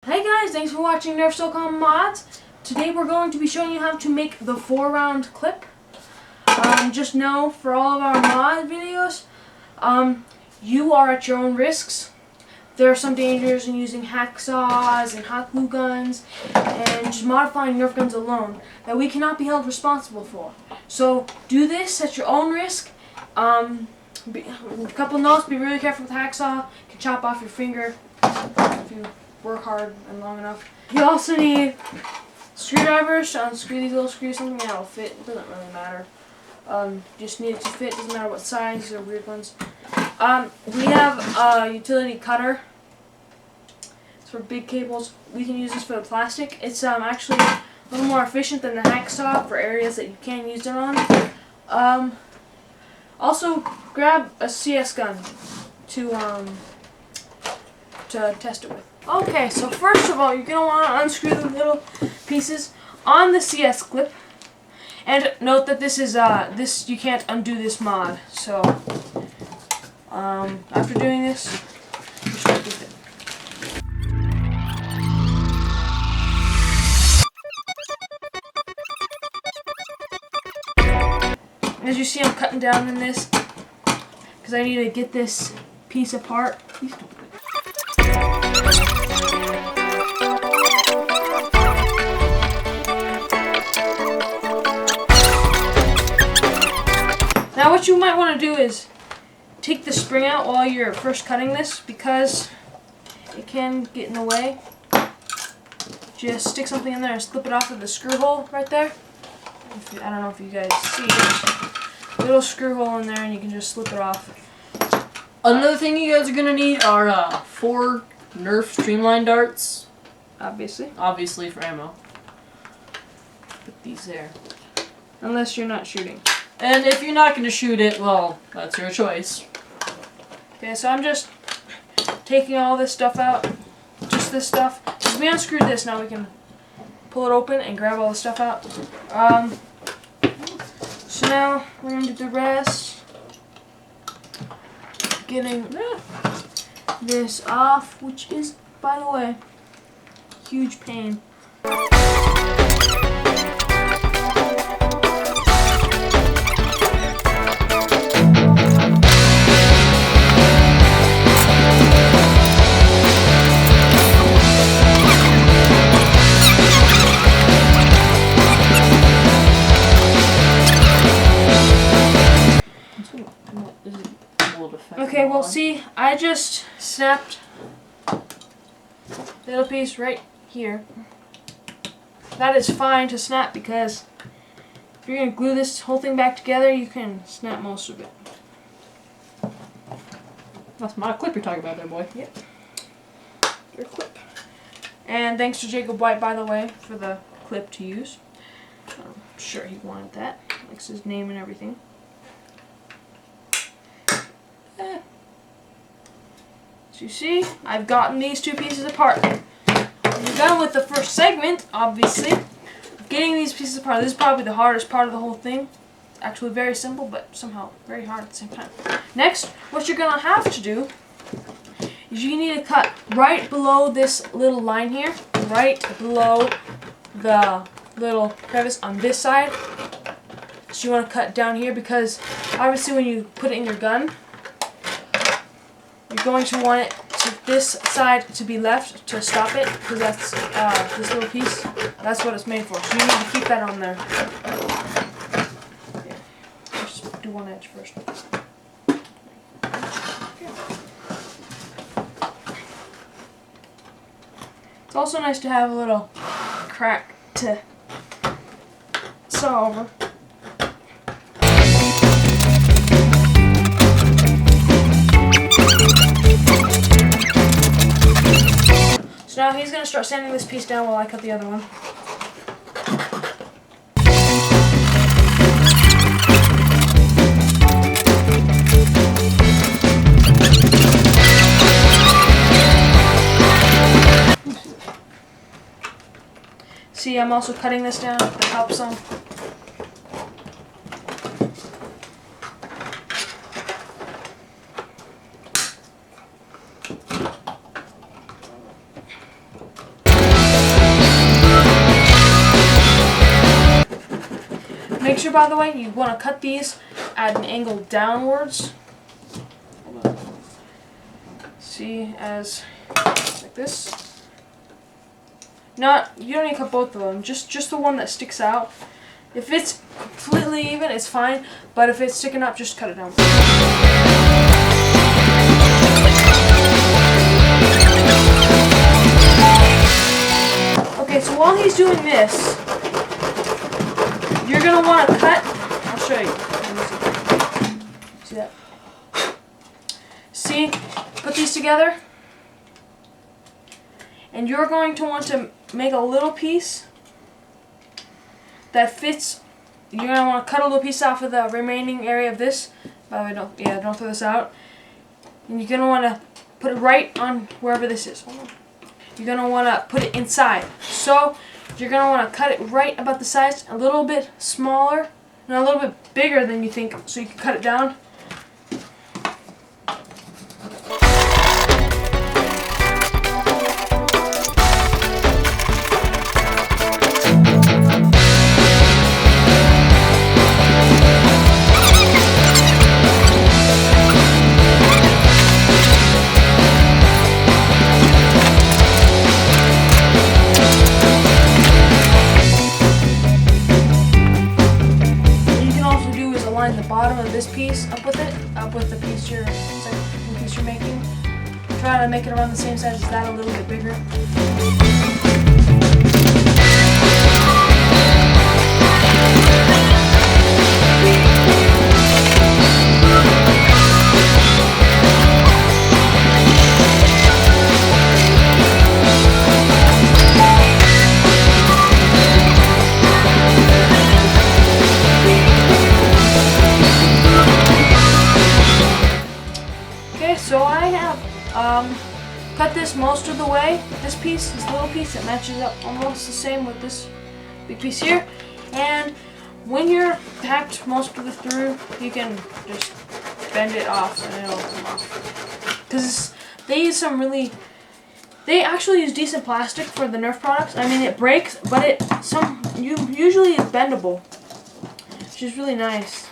Hey guys, thanks for watching Nerf Socom mods. Today we're going to be showing you how to make the 4-round clip. Just know, for all of our mod videos, you are at your own risks. There are some dangers in using hacksaws and hot glue guns and just modifying Nerf guns alone that we cannot be held responsible for. So do this at your own risk. A couple notes: be really careful with hacksaw. It can chop off your finger if you work hard and long enough. You also need screwdrivers to unscrew these little screws. Something that'll fit. It doesn't really matter. Just need it to fit. Doesn't matter what size. These are weird ones. We have a utility cutter. It's for big cables. We can use this for the plastic. It's actually a little more efficient than the hacksaw for areas that you can't use it on. Also, grab a CS gun to test it with. Okay, so first of all, you're gonna want to unscrew the little pieces on the CS clip. And note that this is you can't undo this mod. So after doing this, you start with it. As you see, I'm cutting down in this because I need to get this piece apart. Please don't do it. Now what you might want to do is take the spring out while you're first cutting this because it can get in the way. Just stick something in there and slip it off of the screw hole right there. I don't know if you guys see it. Little screw hole in there and you can just slip it off. Another thing you guys are going to need are 4 Nerf Streamline darts. Obviously for ammo. Put these there. Unless you're not shooting. And if you're not going to shoot it, well, that's your choice. Okay, so I'm just taking all this stuff out. Just this stuff. Because we unscrewed this, now we can pull it open and grab all the stuff out. So now we're going to do the rest. Getting this off, which is, by the way, huge pain. Okay, well see, I just snapped the little piece right here. That is fine to snap because if you're going to glue this whole thing back together, you can snap most of it. That's my clip you're talking about there, boy. Yep. Your clip. And thanks to Jacob White, by the way, for the clip to use. I'm sure he wanted that. Likes his name and everything. So you see, I've gotten these two pieces apart. We're done with the first segment, obviously. Getting these pieces apart. This is probably the hardest part of the whole thing. It's actually very simple, but somehow very hard at the same time. Next, what you're going to have to do is you need to cut right below this little line here. Right below the little crevice on this side. So you want to cut down here because obviously when you put it in your gun, you're going to want it to this side to be left to stop it, because that's this little piece. That's what it's made for. So you need to keep that on there. Yeah. Just do one edge first. It's also nice to have a little crack to saw over. So now he's going to start sanding this piece down while I cut the other one. See, I'm also cutting this down to help some. picture, by the way, you want to cut these at an angle downwards. See, as like this. You don't need to cut both of them, just the one that sticks out. If it's completely even, it's fine, but if it's sticking up, just cut it down. Okay, so while he's doing this, you're going to want to cut. I'll show you. See that? See? Put these together. And you're going to want to make a little piece that fits. You're going to want to cut a little piece off of the remaining area of this. By the way, don't throw this out. And you're going to want to put it right on wherever this is. Hold on. You're going to want to put it inside. So you're going to want to cut it right about the size, a little bit smaller and a little bit bigger than you think, so you can cut it down. The bottom of this piece up with the piece you're making. Try to make it around the same size as that, a little bit bigger. So I have cut this most of the way. This little piece, it matches up almost the same with this big piece here. And when you're hacked most of it through, you can just bend it off and it'll come off. Because they actually use decent plastic for the Nerf products. I mean, it breaks, but usually it's bendable, which is really nice.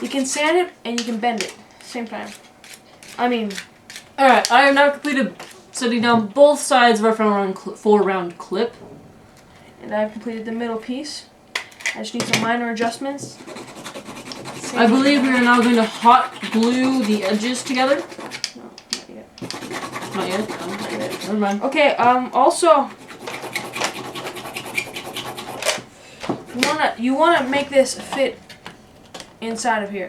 You can sand it and you can bend it at the same time. Alright, I have now completed setting down both sides of our 4-round clip. And I've completed the middle piece. I just need some minor adjustments. I believe we are now going to hot glue the edges together. No, not yet. Not yet? No, not yet. Never mind. Okay, also, you wanna make this fit inside of here.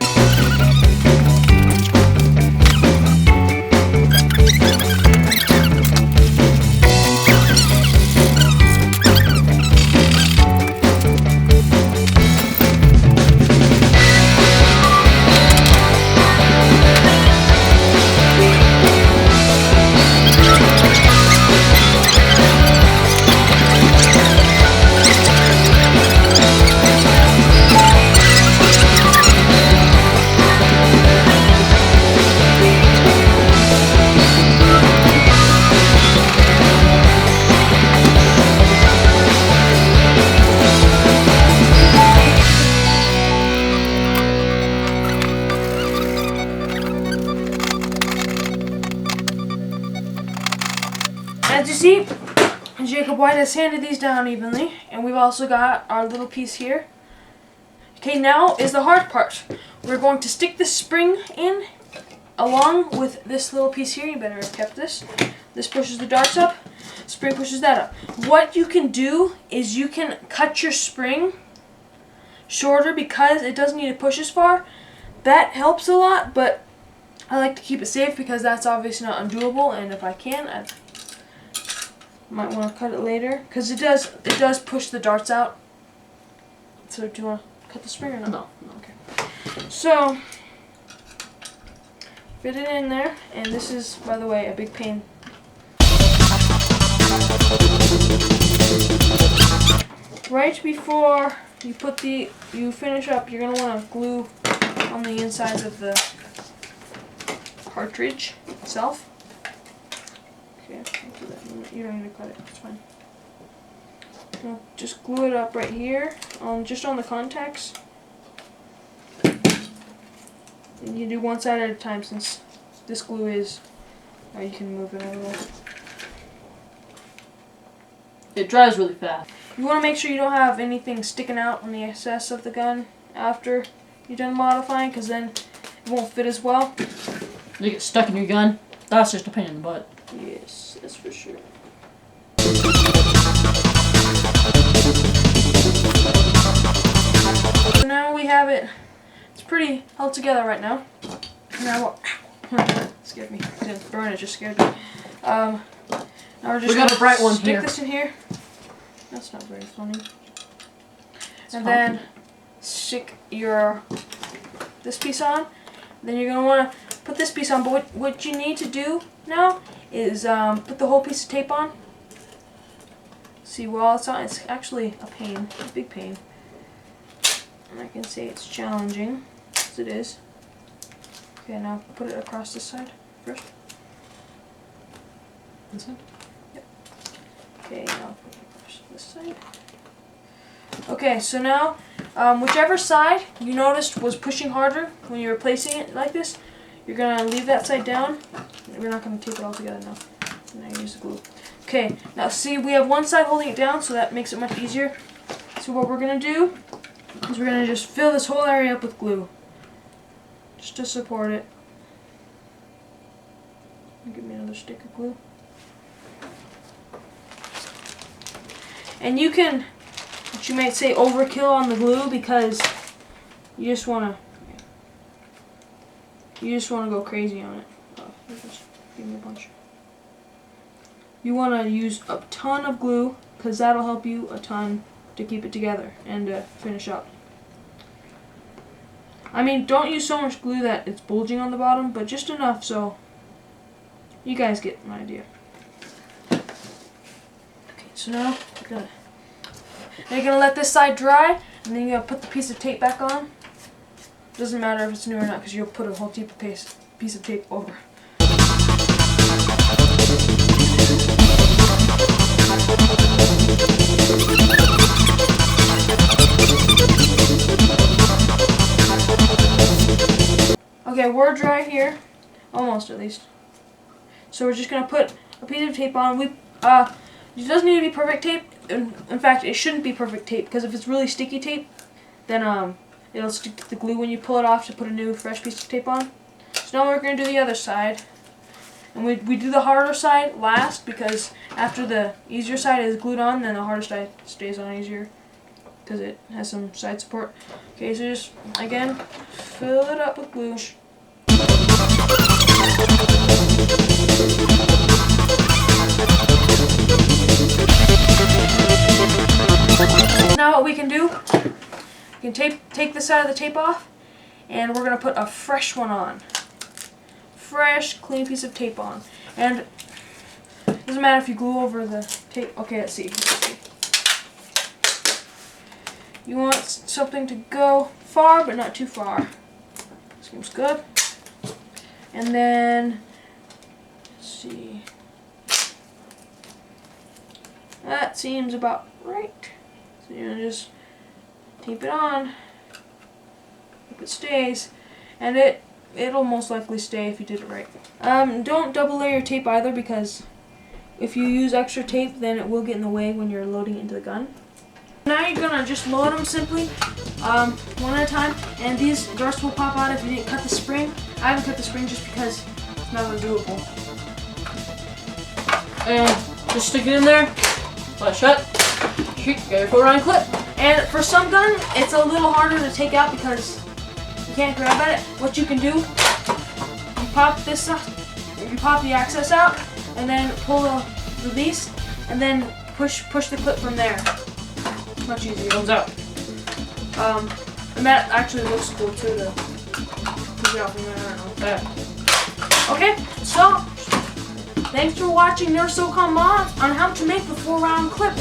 As you see, Jacob White has sanded these down evenly, and we've also got our little piece here. Okay, now is the hard part. We're going to stick the spring in along with this little piece here. You better have kept this. This pushes the darts up, spring pushes that up. What you can do is you can cut your spring shorter because it doesn't need to push as far. That helps a lot, but I like to keep it safe because that's obviously not undoable, and if I can, I might want to cut it later because it does push the darts out. So do you want to cut the spring or not? No. Okay. So fit it in there, and this is, by the way, a big pain. Right before you finish up, you're gonna want to glue on the insides of the cartridge itself. Okay, I'll do that. You don't need to cut it. It's fine. Just glue it up right here, just on the contacts. You do one side at a time since this glue is. Oh, you can move it a little. It dries really fast. You want to make sure you don't have anything sticking out on the excess of the gun after you're done modifying, because then it won't fit as well. You get stuck in your gun. That's just a pain in the butt. Yes, that's for sure. So now we have it. It's pretty held together right now. Now, scared me. It didn't burn. It just scared me. Now we're just got a bright one stick here. this in here. That's not very funny. And then stick this piece on. Then you're gonna want to put this piece on. But what you need to do now is put the whole piece of tape on. See, while it's on, it's actually a pain, a big pain. And I can say it's challenging, as it is. Okay, now put it across this side first. This side? Yep. Okay, now put it across this side. Okay, so now, whichever side you noticed was pushing harder when you were placing it like this, you're going to leave that side down. We're not going to tape it all together now. Now use the glue. Okay, now see, we have one side holding it down, so that makes it much easier. So what we're going to do is we're going to just fill this whole area up with glue. Just to support it. Give me another stick of glue. And you can, what you might say, overkill on the glue because you just want to go crazy on it. Oh, just give me a bunch. You want to use a ton of glue because that'll help you a ton to keep it together and to finish up. I mean, don't use so much glue that it's bulging on the bottom, but just enough so you guys get my idea. Okay, so now you're gonna let this side dry, and then you're gonna put the piece of tape back on. Doesn't matter if it's new or not, because you'll put a whole piece of tape over. Okay, we're dry here, almost at least. So we're just gonna put a piece of tape on. It doesn't need to be perfect tape. In fact, it shouldn't be perfect tape because if it's really sticky tape, then it'll stick to the glue when you pull it off to put a new fresh piece of tape on. So now we're gonna do the other side, and we do the harder side last because after the easier side is glued on, then the harder side stays on easier because it has some side support. Okay, so just again fill it up with glue. Now what we can do, we can take this side of the tape off, and we're going to put a fresh one on. Fresh, clean piece of tape on. And it doesn't matter if you glue over the tape. Okay, let's see. You want something to go far, but not too far. Seems good. And then, let's see. That seems about right. So you're gonna just tape it on. Hope it stays. And it'll most likely stay if you did it right. Don't double layer tape either, because if you use extra tape, then it will get in the way when you're loading it into the gun. Now you're gonna just load them simply, one at a time, and these darts will pop out if you didn't cut the spring. I haven't cut the spring just because it's not really doable. And just stick it in there, let it shut, shoot, get your 4-round clip. And for some gun, it's a little harder to take out because you can't grab at it. What you can do, you pop this up, you pop the access out, and then pull the release, and then push the clip from there. It's much easier. It comes out. And that actually looks cool too to push it out from there. I don't know. Okay, so thanks for watching Nerf Socom mods on how to make the 4-round clip.